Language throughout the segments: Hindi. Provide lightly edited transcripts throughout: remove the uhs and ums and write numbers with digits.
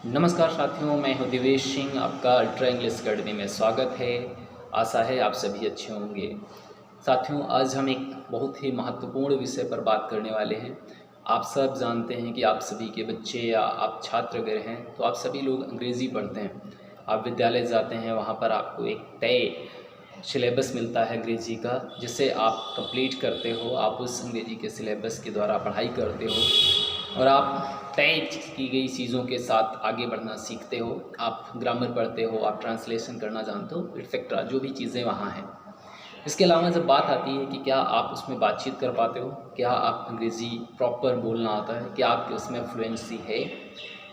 नमस्कार साथियों, मैं हूं दिवेश सिंह। आपका अल्ट्रा इंग्लिश अकेडमी में स्वागत है। आशा है आप सभी अच्छे होंगे। साथियों, आज हम एक बहुत ही महत्वपूर्ण विषय पर बात करने वाले हैं। आप सब जानते हैं कि आप सभी के बच्चे या आप छात्र अगर हैं तो आप सभी लोग अंग्रेज़ी पढ़ते हैं। आप विद्यालय जाते हैं, वहाँ पर आपको एक तय सिलेबस मिलता है अंग्रेज़ी का, जिसे आप कंप्लीट करते हो। आप उस अंग्रेज़ी के सिलेबस के द्वारा पढ़ाई करते हो और आप तय की गई चीज़ों के साथ आगे बढ़ना सीखते हो। आप ग्रामर पढ़ते हो, आप ट्रांसलेशन करना जानते हो, एक्सेट्रा जो भी चीज़ें वहाँ हैं। इसके अलावा जब बात आती है कि क्या आप उसमें बातचीत कर पाते हो, क्या आप अंग्रेज़ी प्रॉपर बोलना आता है, क्या आपके उसमें फ्लुएंसी है,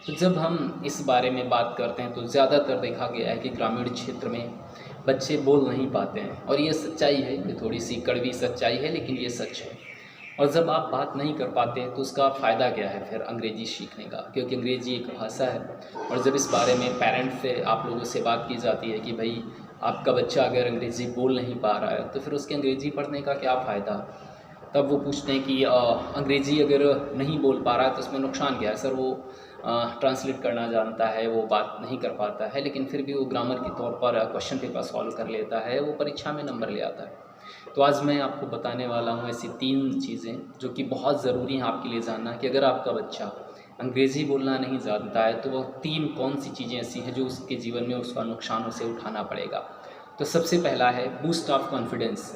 तो जब हम इस बारे में बात करते हैं तो ज़्यादातर देखा गया है कि ग्रामीण क्षेत्र में बच्चे बोल नहीं पाते हैं। और ये सच्चाई है, ये थोड़ी सी कड़वी सच्चाई है, लेकिन ये सच है। और जब आप बात नहीं कर पाते तो उसका फ़ायदा क्या है फिर अंग्रेज़ी सीखने का, क्योंकि अंग्रेज़ी एक भाषा है। और जब इस बारे में पेरेंट्स से आप लोगों से बात की जाती है कि भाई आपका बच्चा अगर अंग्रेज़ी बोल नहीं पा रहा है तो फिर उसके अंग्रेज़ी पढ़ने का क्या फ़ायदा, तब वो पूछते हैं कि अंग्रेज़ी अगर नहीं बोल पा रहा है तो उसमें नुकसान क्या है। सर, वो ट्रांसलेट करना जानता है, वो बात नहीं कर पाता है, लेकिन फिर भी वो ग्रामर के तौर पर क्वेश्चन पेपर सॉल्व कर लेता है, वो परीक्षा में नंबर ले आता है। तो आज मैं आपको बताने वाला हूँ ऐसी 3 चीज़ें जो कि बहुत ज़रूरी हैं आपके लिए जानना, कि अगर आपका बच्चा अंग्रेज़ी बोलना नहीं जानता है तो वह 3 कौन सी चीज़ें ऐसी हैं जो उसके जीवन में उसका नुकसान उसे उठाना पड़ेगा। तो सबसे पहला है बूस्ट ऑफ कॉन्फिडेंस।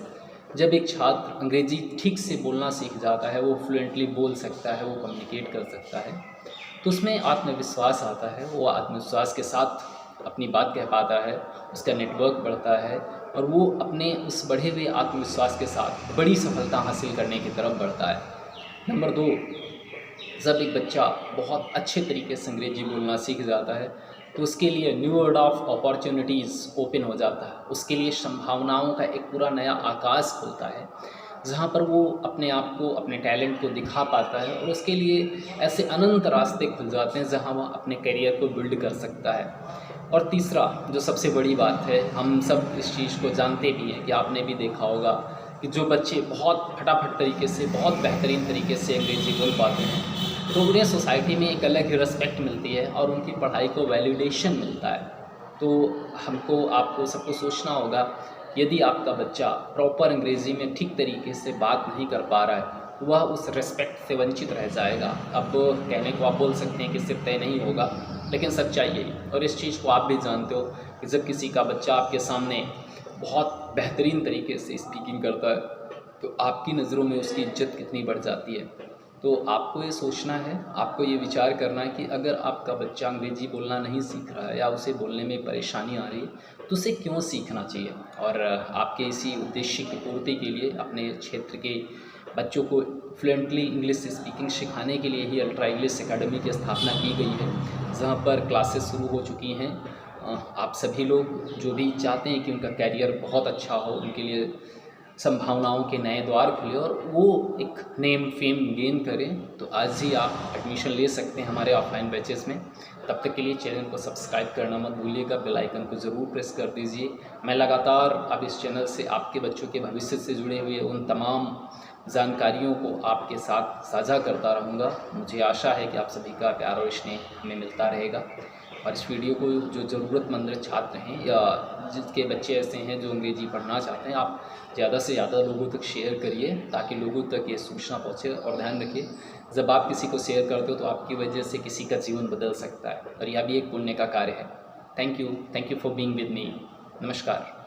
जब एक छात्र अंग्रेज़ी ठीक से बोलना सीख जाता है, वो फ्लुएंटली बोल सकता है, वो कम्युनिकेट कर सकता है, तो उसमें आत्मविश्वास आता है। वो आत्मविश्वास के साथ अपनी बात कह पाता है, उसका नेटवर्क बढ़ता है और वो अपने उस बढ़े हुए आत्मविश्वास के साथ बड़ी सफलता हासिल करने की तरफ बढ़ता है। नंबर 2, जब एक बच्चा बहुत अच्छे तरीके से अंग्रेज़ी बोलना सीख जाता है तो उसके लिए new world of opportunities open हो जाता है। उसके लिए संभावनाओं का एक पूरा नया आकाश खुलता है, जहाँ पर वो अपने आप को, अपने टैलेंट को दिखा पाता है और उसके लिए ऐसे अनंत रास्ते खुल जाते हैं जहाँ वह अपने करियर को बिल्ड कर सकता है। और तीसरा, जो सबसे बड़ी बात है, हम सब इस चीज़ को जानते भी हैं कि आपने भी देखा होगा कि जो बच्चे बहुत फटाफट तरीके से, बहुत बेहतरीन तरीके से अंग्रेज़ी बोल पाते हैं तो उन्हें सोसाइटी में एक अलग ही रिस्पेक्ट मिलती है और उनकी पढ़ाई को वैलिडेशन मिलता है। तो हमको, आपको सबको सोचना होगा, यदि आपका बच्चा प्रॉपर अंग्रेज़ी में ठीक तरीके से बात नहीं कर पा रहा है तो वह उस रिस्पेक्ट से वंचित रह जाएगा। अब कहने को आप बोल सकते हैं कि इससे तय नहीं होगा, लेकिन सच्चाई यही। और इस चीज़ को आप भी जानते हो कि जब किसी का बच्चा आपके सामने बहुत बेहतरीन तरीके से स्पीकिंग करता है तो आपकी नज़रों में उसकी इज्जत कितनी बढ़ जाती है। तो आपको ये सोचना है, आपको ये विचार करना है कि अगर आपका बच्चा अंग्रेज़ी बोलना नहीं सीख रहा है या उसे बोलने में परेशानी आ रही है तो उसे क्यों सीखना चाहिए। और आपके इसी उद्देश्य की पूर्ति के लिए अपने क्षेत्र के बच्चों को फ्लुएंटली इंग्लिश स्पीकिंग सिखाने के लिए ही अल्ट्रा इंग्लिश अकेडमी की स्थापना की गई है, जहाँ पर क्लासेस शुरू हो चुकी हैं। आप सभी लोग जो भी चाहते हैं कि उनका कैरियर बहुत अच्छा हो, उनके लिए संभावनाओं के नए द्वार खुले और वो एक नेम फेम गेन करें, तो आज ही आप एडमिशन ले सकते हैं हमारे ऑफलाइन बैचेस में। तब तक के लिए चैनल को सब्सक्राइब करना मत भूलिएगा, बेल आइकन को ज़रूर प्रेस कर दीजिए। मैं लगातार अब इस चैनल से आपके बच्चों के भविष्य से जुड़े हुए उन तमाम जानकारियों को आपके साथ साझा करता रहूँगा। मुझे आशा है कि आप सभी का प्यार और स्नेह हमें मिलता रहेगा। और इस वीडियो को जो ज़रूरतमंद छात्र हैं या जिसके बच्चे ऐसे हैं जो अंग्रेज़ी पढ़ना चाहते हैं, आप ज़्यादा से ज़्यादा लोगों तक शेयर करिए ताकि लोगों तक ये सूचना पहुँचे। और ध्यान रखिए, जब आप किसी को शेयर करते हो तो आपकी वजह से किसी का जीवन बदल सकता है और यह भी एक पुण्य का कार्य है। Thank you for being with me. नमस्कार।